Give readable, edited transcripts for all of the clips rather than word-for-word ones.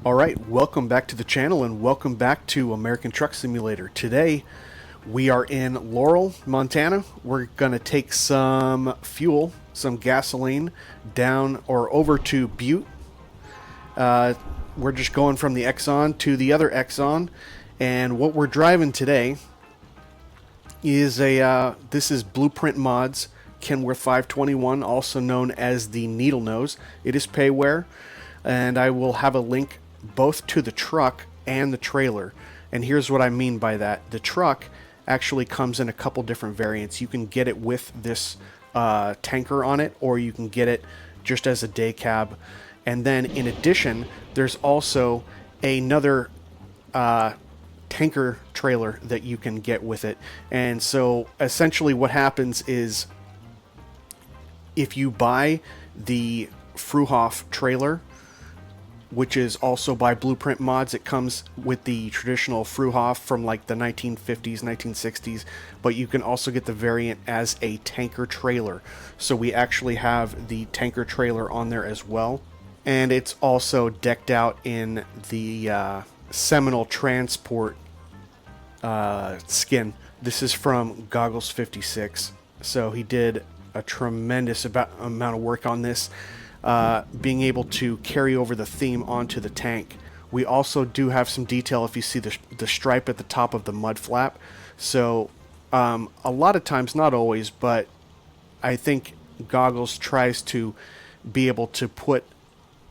Alright, welcome back to the channel and welcome back to American Truck Simulator. Today we are in Laurel, Montana. We're going to take some fuel, some gasoline, down or over to Butte. We're just going from the Exxon to the other Exxon, and what we're driving today is this is Blueprint Mods Kenworth 521, also known as the Needlenose. It is payware, and I will have a link both to the truck and the trailer. And here's what I mean by that. The truck actually comes in a couple different variants. You can get it with this tanker on it, or you can get it just as a day cab. And then in addition, there's also another tanker trailer that you can get with it. And so essentially what happens is, if you buy the Fruehauf trailer, which is also by Blueprint Mods, it comes with the traditional Fruehauf from like the 1950s, 1960s, but you can also get the variant as a tanker trailer. So we actually have the tanker trailer on there as well. And it's also decked out in the Seminole Transport skin. This is from Goggles 56. So he did a tremendous amount of work on this. Being able to carry over the theme onto the tank. We also do have some detail if you see the stripe at the top of the mud flap. So a lot of times, not always, but I think Goggles tries to be able to put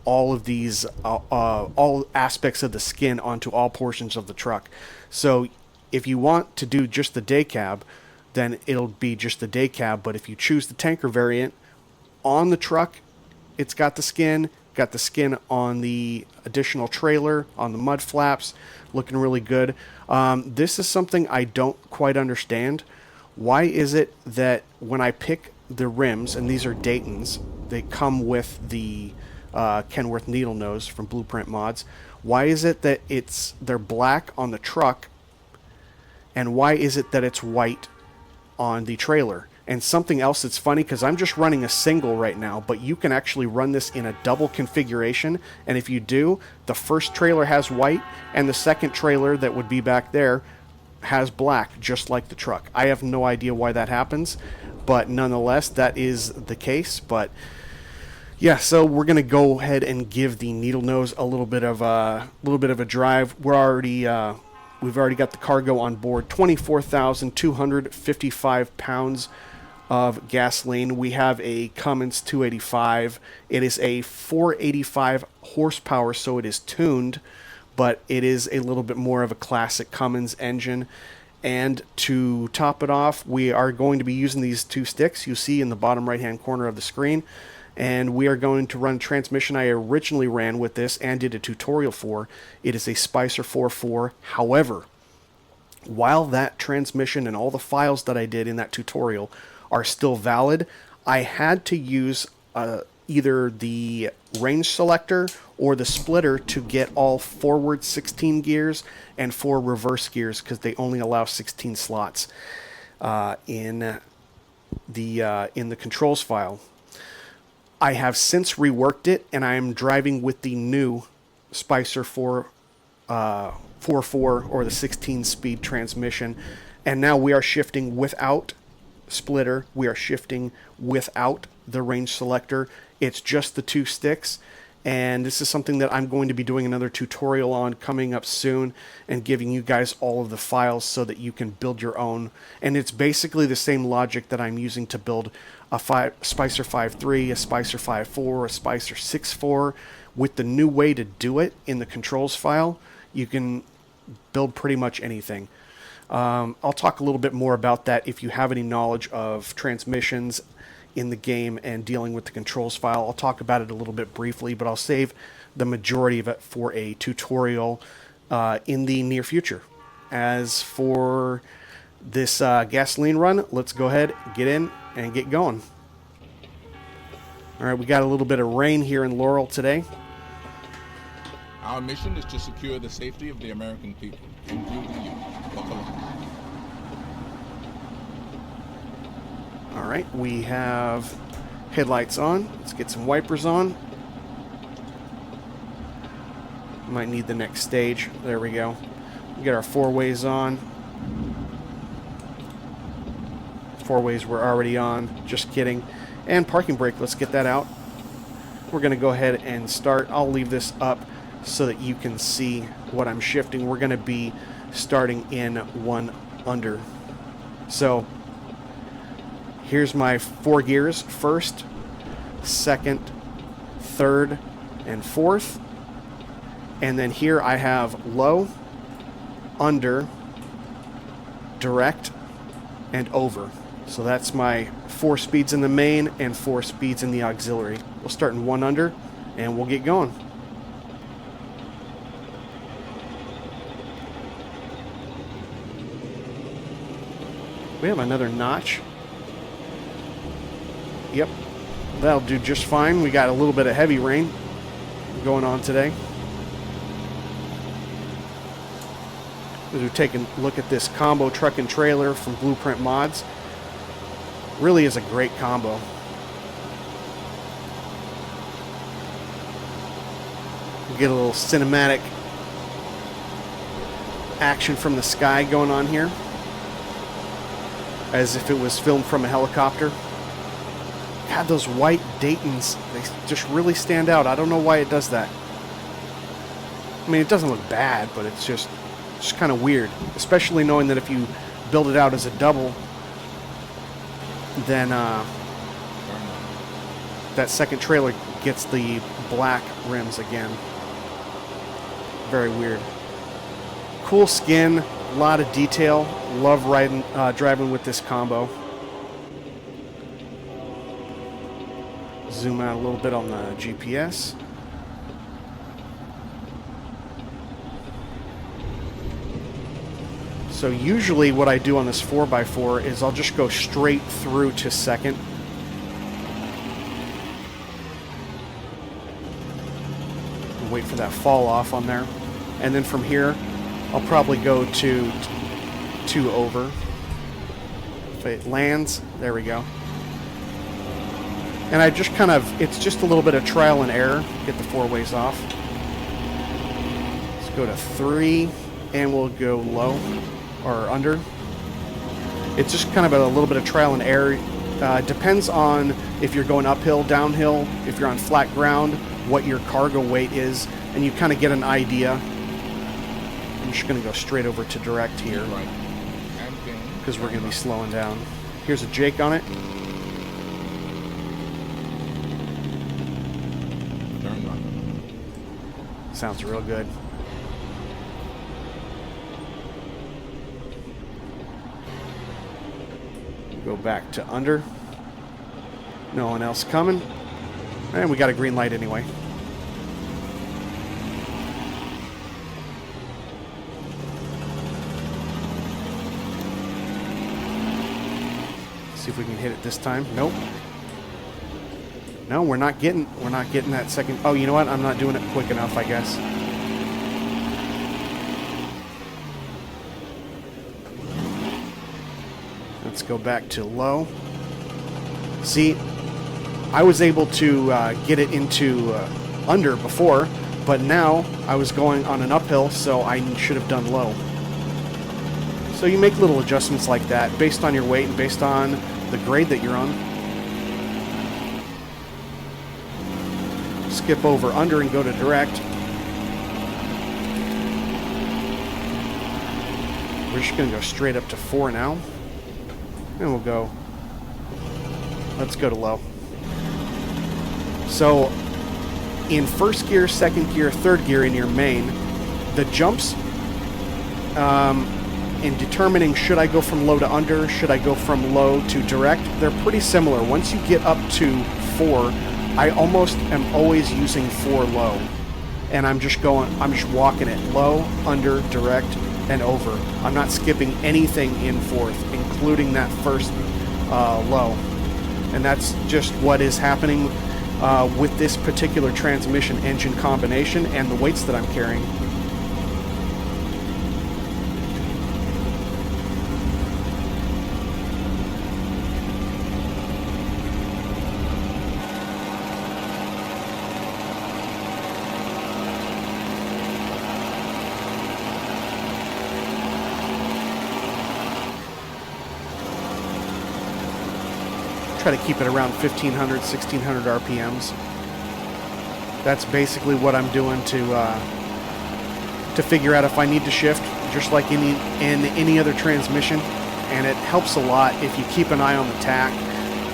all of these all aspects of the skin onto all portions of the truck. So if you want to do just the day cab, then it'll be just the day cab. But if you choose the tanker variant on the truck, it's got the skin on the additional trailer, on the mud flaps, looking really good. This is something I don't quite understand. Why is it that when I pick the rims, and these are Dayton's, they come with the Kenworth Needlenose from Blueprint Mods, why is it that they're black on the truck, and why is it that it's white on the trailer? And something else that's funny, because I'm just running a single right now, but you can actually run this in a double configuration. And if you do, the first trailer has white, and the second trailer that would be back there has black, just like the truck. I have no idea why that happens, but nonetheless, that is the case. But yeah, so we're gonna go ahead and give the Needlenose a little bit of a drive. We've already got the cargo on board, 24,255 pounds of gasoline. We have a Cummins 285. It is a 485 horsepower, so it is tuned, but it is a little bit more of a classic Cummins engine. And to top it off, we are going to be using these two sticks you see in the bottom right hand corner of the screen, and we are going to run a transmission I originally ran with this and did a tutorial for. It is a Spicer 4.4. However, while that transmission and all the files that I did in that tutorial are still valid, I had to use either the range selector or the splitter to get all forward 16 gears and 4 reverse gears, because they only allow 16 slots in the controls file. I have since reworked it, and I am driving with the new Spicer 4.4 or the 16-speed transmission, and now we are shifting without splitter. We are shifting without the range selector. It's just the two sticks, and this is something that I'm going to be doing another tutorial on coming up soon, and giving you guys all of the files so that you can build your own. And it's basically the same logic that I'm using to build a Spicer 5.3, a Spicer 5.4, a Spicer 6.4. With the new way to do it in the controls file, you can build pretty much anything. I'll talk a little bit more about that if you have any knowledge of transmissions in the game and dealing with the controls file. I'll talk about it a little bit briefly, but I'll save the majority of it for a tutorial in the near future. As for this gasoline run, let's go ahead, get in, and get going. All right, we got a little bit of rain here in Laurel today. Our mission is to secure the safety of the American people, including you. Buckle up. All right, we have headlights on. Let's get some wipers on. Might need the next stage. There we go. We get our 4-ways on. 4-ways we're already on. Just kidding. And parking brake, let's get that out. We're going to go ahead and start. I'll leave this up so that you can see what I'm shifting. We're going to be starting in 1 under. So here's my 4 gears. First, second, third, and fourth. And then here I have low, under, direct, and over. So that's my 4 speeds in the main and 4 speeds in the auxiliary. We'll start in 1 under and we'll get going. We have another notch. Yep, that'll do just fine. We got a little bit of heavy rain going on today. As we take a look at this combo truck and trailer from Blueprint Mods. Really is a great combo. We get a little cinematic action from the sky going on here, as if it was filmed from a helicopter. God, those white Daytons, they just really stand out. I don't know why it does that. I mean, it doesn't look bad, but it's just kind of weird, especially knowing that if you build it out as a double, then that second trailer gets the black rims again. Very weird. Cool skin, a lot of detail. Love driving with this combo. Zoom out a little bit on the GPS. So usually what I do on this 4x4 is I'll just go straight through to second. And wait for that fall off on there. And then from here, I'll probably go to 2 over. If it lands, there we go. And I just kind of, it's just a little bit of trial and error. Get the 4-ways off. Let's go to 3, and we'll go low. Or under. It's just kind of a little bit of trial and error. Depends on if you're going uphill, downhill, if you're on flat ground, what your cargo weight is, and you kind of get an idea. I'm just going to go straight over to direct here because we're going to be slowing down. Here's a Jake on it. Sounds real good. Go back to under. No one else coming. And we got a green light anyway. See if we can hit it this time. Nope. No, we're not getting that second. Oh, you know what? I'm not doing it quick enough, I guess. Let's go back to low. See, I was able to get it into under before, but now I was going on an uphill, so I should have done low. So you make little adjustments like that based on your weight and based on the grade that you're on. Skip over under and go to direct. We're just going to go straight up to 4 now. And we'll go, let's go to low. So in first gear, second gear, third gear in your main, the jumps in determining should I go from low to under, should I go from low to direct, they're pretty similar. Once you get up to 4, I almost am always using 4 low. And I'm just walking it low, under, direct, and over. I'm not skipping anything in fourth, including that first low. And that's just what is happening with this particular transmission engine combination and the weights that I'm carrying. Try to keep it around 1500, 1600 RPMs. That's basically what I'm doing to figure out if I need to shift, just like in any other transmission. And it helps a lot if you keep an eye on the tach.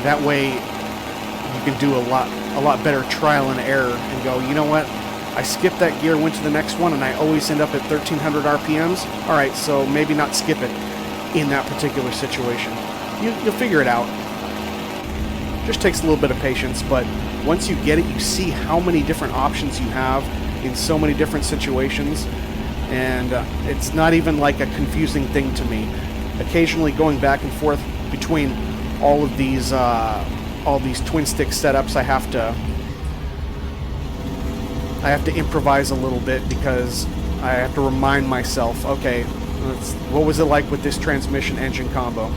That way you can do a lot better trial and error and go, you know what, I skipped that gear, went to the next one, and I always end up at 1300 RPMs. All right, so maybe not skip it in that particular situation. You'll figure it out. Just takes a little bit of patience, but once you get it, you see how many different options you have in so many different situations, and it's not even like a confusing thing to me. Occasionally going back and forth between all these twin stick setups, I have to improvise a little bit because I have to remind myself, okay, what was it like with this transmission engine combo?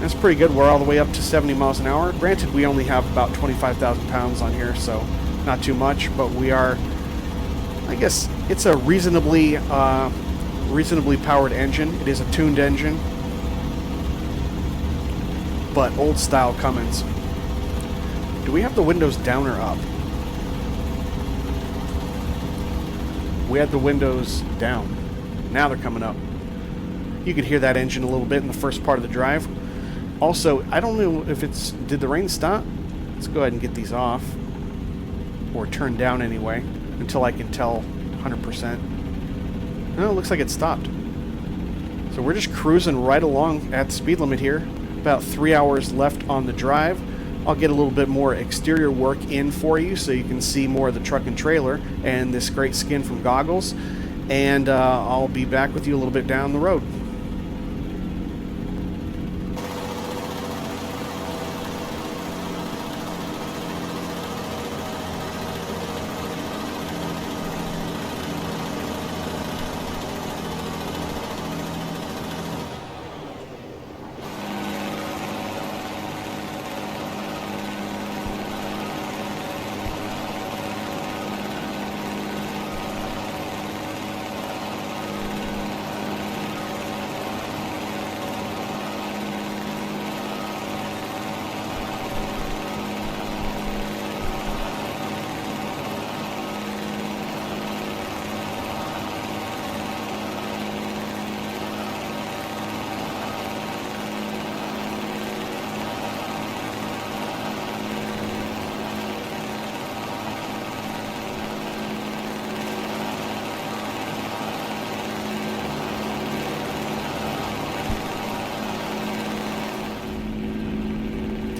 That's pretty good. We're all the way up to 70 miles an hour. Granted, we only have about 25,000 pounds on here, so not too much, but we are, I guess it's a reasonably powered engine. It is a tuned engine, but old style Cummins. Do we have the windows down or up? We had the windows down. Now they're coming up. You could hear that engine a little bit in the first part of the drive. Also, I don't know if did the rain stop? Let's go ahead and get these off, or turn down anyway, until I can tell 100%. No, it looks like it stopped. So we're just cruising right along at the speed limit here. About 3 hours left on the drive. I'll get a little bit more exterior work in for you so you can see more of the truck and trailer and this great skin from Goggles. And I'll be back with you a little bit down the road.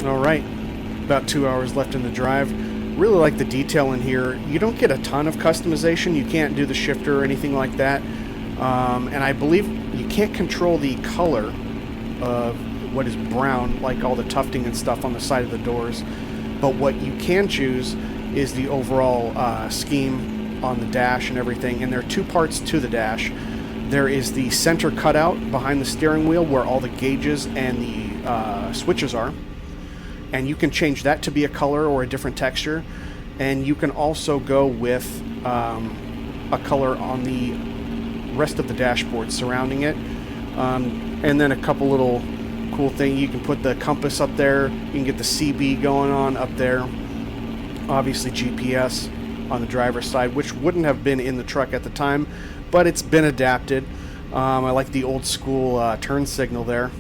Alright, about 2 hours left in the drive. Really like the detail in here. You don't get a ton of customization. You can't do the shifter or anything like that. And I believe you can't control the color of what is brown, like all the tufting and stuff on the side of the doors. But what you can choose is the overall scheme on the dash and everything. And there are two parts to the dash. There is the center cutout behind the steering wheel where all the gauges and the switches are. And you can change that to be a color or a different texture. And you can also go with a color on the rest of the dashboard surrounding it. And then a couple little cool things. You can put the compass up there. You can get the CB going on up there. Obviously GPS on the driver's side, which wouldn't have been in the truck at the time, but it's been adapted. I like the old school turn signal there,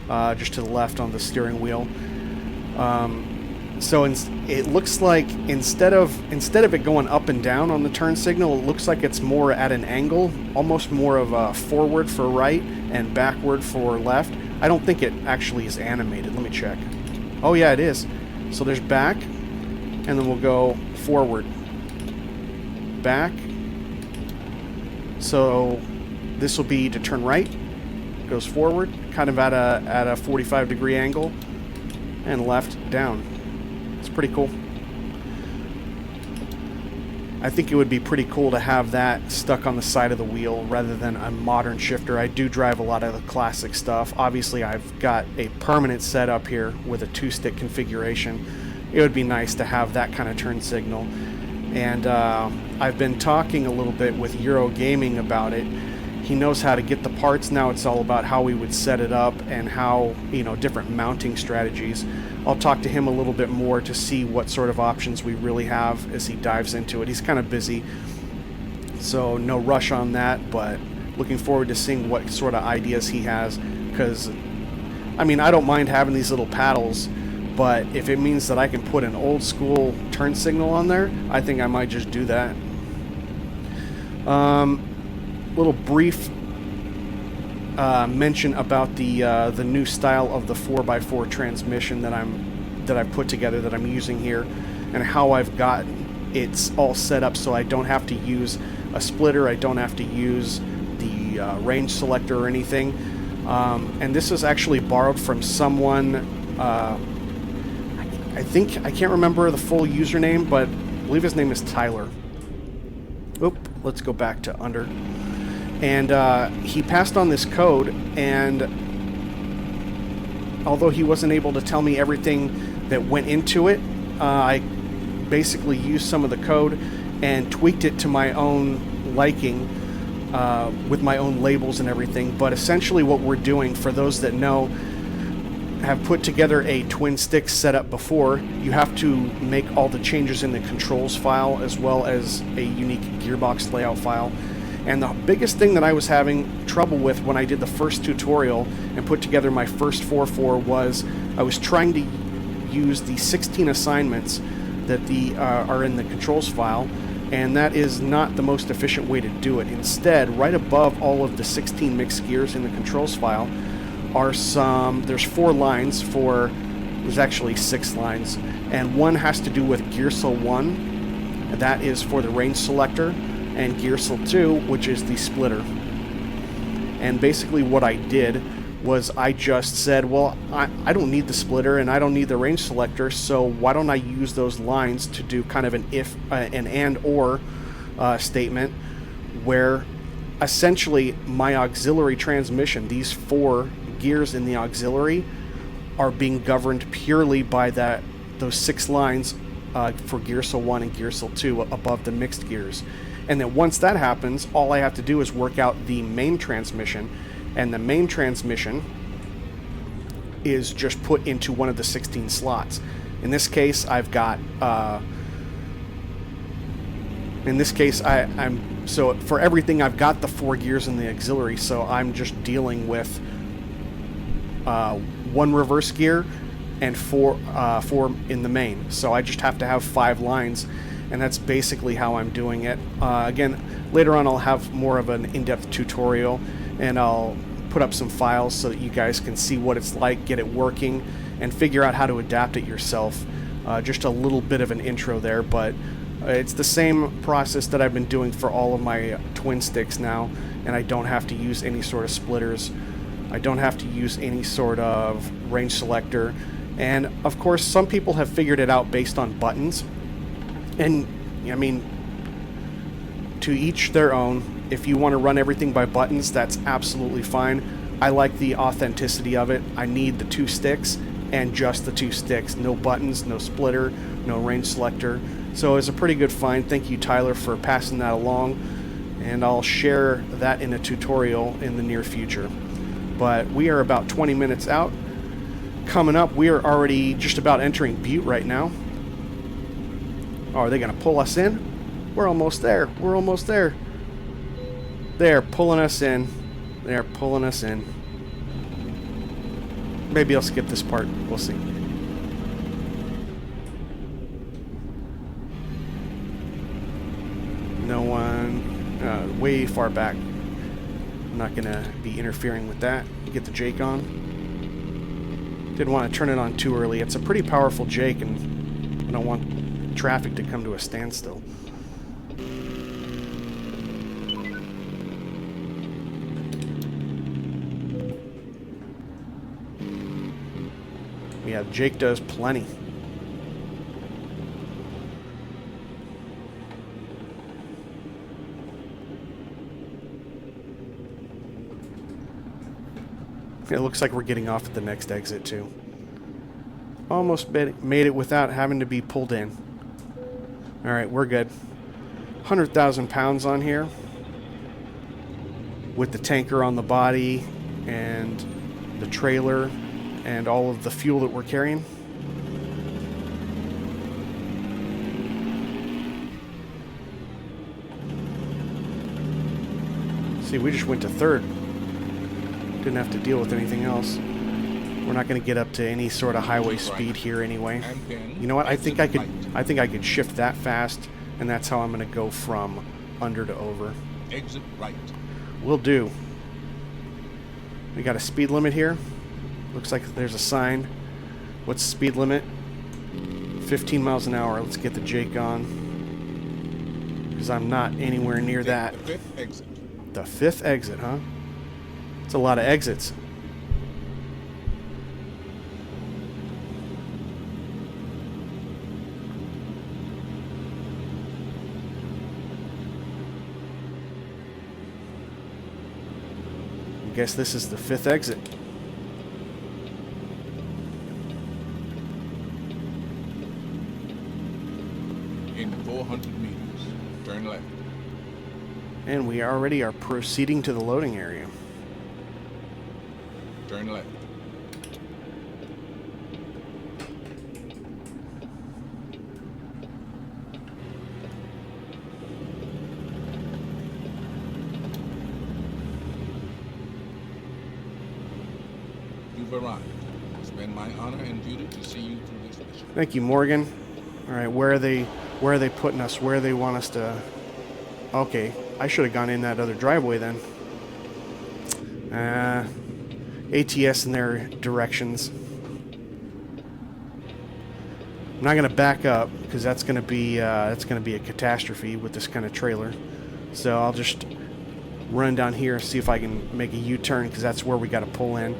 just to the left on the steering wheel. So it looks like instead of it going up and down on the turn signal, it looks like it's more at an angle, almost more of a forward for right and backward for left. I don't think it actually is animated. Let me check. Oh yeah, it is. So there's back, and then we'll go forward, back. So this will be to turn right, goes forward, kind of at a 45-degree angle, and left, down. It's pretty cool. I think it would be pretty cool to have that stuck on the side of the wheel rather than a modern shifter. I do drive a lot of the classic stuff. Obviously, I've got a permanent setup here with a two-stick configuration. It would be nice to have that kind of turn signal. And I've been talking a little bit with HatreyuGaming about it, He knows how to get the parts. Now it's all about how we would set it up and how, different mounting strategies. I'll talk to him a little bit more to see what sort of options we really have as he dives into it. He's kind of busy, so no rush on that, but looking forward to seeing what sort of ideas he has, because, I don't mind having these little paddles, but if it means that I can put an old school turn signal on there, I think I might just do that. Little brief mention about the new style of the 4x4 transmission that I've put together, that I'm using here, and how I've got it's all set up so I don't have to use a splitter, I don't have to use the range selector or anything. And this is actually borrowed from someone, I can't remember the full username, but I believe his name is Tyler. Oop, let's go back to under. And he passed on this code, and although he wasn't able to tell me everything that went into it, I basically used some of the code and tweaked it to my own liking with my own labels and everything. But essentially what we're doing, for those that know, have put together a twin stick setup before, you have to make all the changes in the controls file as well as a unique gearbox layout file. And the biggest thing that I was having trouble with when I did the first tutorial and put together my first 4.4 was I was trying to use the 16 assignments that are in the controls file, and that is not the most efficient way to do it. Instead, right above all of the 16 mixed gears in the controls file are there's 4 lines there's actually 6 lines, and one has to do with Gearsel 1, that is for the range selector, and Gearsel 2, which is the splitter. And basically what I did was I just said, well, I don't need the splitter and I don't need the range selector, so why don't I use those lines to do kind of an if, an and or statement, where essentially my auxiliary transmission, these 4 gears in the auxiliary, are being governed purely by those 6 lines for Gearsel 1 and Gearsel 2 above the mixed gears. And then once that happens, all I have to do is work out the main transmission, and the main transmission is just put into one of the 16 slots. In this case, I've got so for everything I've got the 4 gears in the auxiliary, so I'm just dealing with 1 reverse gear and 4 in the main. So I just have to have 5 lines, and that's basically how I'm doing it. Again, later on I'll have more of an in-depth tutorial, and I'll put up some files so that you guys can see what it's like, get it working, and figure out how to adapt it yourself. Just a little bit of an intro there, but it's the same process that I've been doing for all of my twin sticks now, and I don't have to use any sort of splitters. I don't have to use any sort of range selector. And of course, some people have figured it out based on buttons. And I mean, to each their own. If you want to run everything by buttons, that's absolutely fine. I like the authenticity of it. I need the 2 sticks and just the 2 sticks. No buttons, no splitter, no range selector. So it's a pretty good find. Thank you, Tyler, for passing that along. And I'll share that in a tutorial in the near future. But we are about 20 minutes out. Coming up, we are already just about entering Butte right now. Oh, are they going to pull us in? We're almost there. We're almost there. They're pulling us in. They're pulling us in. Maybe I'll skip this part. We'll see. No one. Way far back. I'm not going to be interfering with that. Get the Jake on. Didn't want to turn it on too early. It's a pretty powerful Jake, and I don't want traffic to come to a standstill. Yeah, Jake does plenty. It looks like we're getting off at the next exit too. Almost made it without having to be pulled in. Alright, we're good. 100,000 pounds on here. with the tanker on the body and the trailer and all of the fuel that we're carrying. See, we just went to third. Didn't have to deal with anything else. We're not going to get up to any sort of highway speed here anyway. You know what? I think I could shift that fast, and that's how I'm going to go from under to over. Exit right. Will do. We got a speed limit here. Looks like there's a sign. What's the speed limit? 15 miles an hour. Let's get the Jake on, because I'm not anywhere near that. The fifth exit. The fifth exit, huh? It's a lot of exits. I guess this is the fifth exit. In 400 meters, turn left. And we already are proceeding to the loading area. Turn left. You've arrived. It's been my honor and duty to see you through this mission. Thank you, Morgan. All right, where are they putting us? Where they want us to? Okay, I should have gone in that other driveway then. ATS in their directions. I'm not going to back up because that's going to be a catastrophe with this kind of trailer. So I'll just run down here, see if I can make a U-turn, because that's where we got to pull in.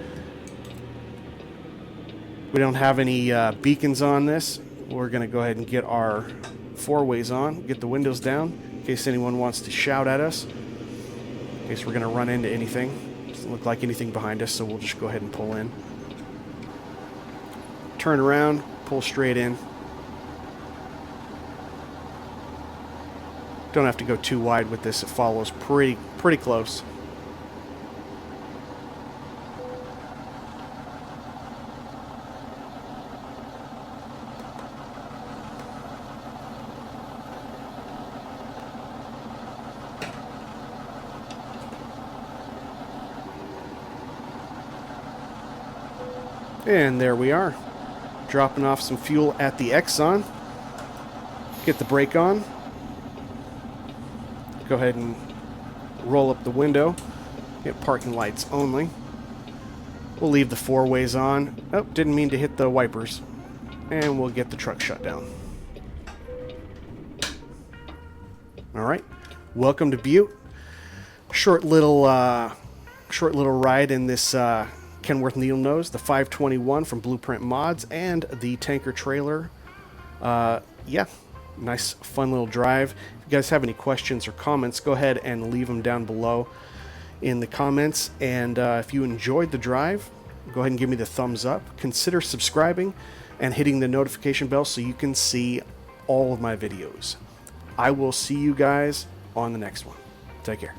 We don't have any beacons on this. We're going to go ahead and get our four-ways on, get the windows down in case anyone wants to shout at us, in case we're going to run into anything. Doesn't look like anything behind us, so we'll just go ahead and pull in. Turn around, pull straight in. Don't have to go too wide with this. It follows pretty close. And there we are, dropping off some fuel at the Exxon. Get the brake on. Go ahead and roll up the window. Get parking lights only. We'll leave the four-ways on. Oh, didn't mean to hit the wipers. And we'll get the truck shut down. Alright, welcome to Butte. Short little ride in this Kenworth Needlenose, the 521 from Blueprint Mods, and the tanker trailer. Yeah, nice fun little drive. If you guys have any questions or comments, go ahead and leave them down below in the comments. And if you enjoyed the drive, go ahead and give me the thumbs up. Consider subscribing and hitting the notification bell so you can see all of my videos. I will see you guys on the next one. Take care.